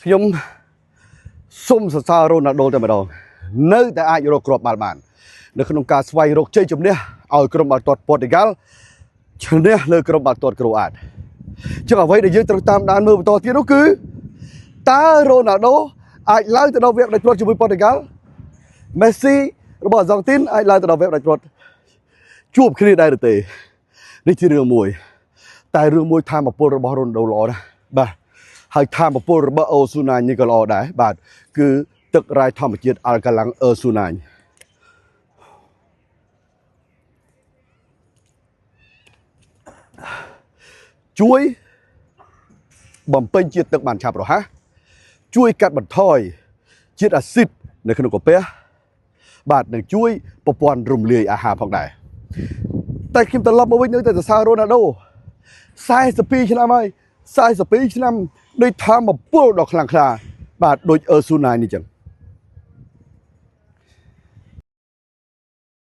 ខ្ញុំសូមសរសើររ៉ូណាល់ដូតែម្ដងនៅតែអាចរកគ្រាប់បាល់បាននៅក្នុងការស្វែងរកជ័យជំនះឲ្យក្រុមបាល់ទាត់ប៉ូទុយហ្គាល់ឈ្នះលើក្រុមបាល់ទាត់ក្រូអាតចឹងអ្វីដែលយើងត្រូវតាមដានមើលបន្តទៀតនោះគឺតើរ៉ូណាល់ដូអាចឡើងទៅដល់វគ្គដាច់ព្រាត់ជាមួយប៉ូទុយហ្គាល់មេស៊ីរបស់អាសង់ទីនអាចឡើងទៅដល់វគ្គដាច់ព្រាត់ជួបគ្នាដែរឬទេនេះជារឿងមួយតែរឿងមួយថាមពលរបស់រ៉ូណាល់ដូល្អណាស់បាទហើយថាមពលរបស់អូស៊ូណាញនេះក៏ល្អដែរបាទគឺទឹករ៉ែធម្មជាតិអាល់កាឡាំងអឺស៊ូណាញជួយបំពេញជាតិទឹកបានឆាប់រហ័សជួយកាត់បន្ថយជាតិអាស៊ីតនៅក្នុងកាពះបាទនឹងជួយប្រព័ន្ធរំលាយអាហារផងដែរតែខ្ញុំត្រឡប់មកវិញនៅតែសរសើររ៉ូណាល់ដូ42ឆ្នាំហើយ42ឆ្នាំដោយធម្មពលដ៏ខ្លាំងក្លាបាទដូចអឺស៊ូណាញនេះចឹង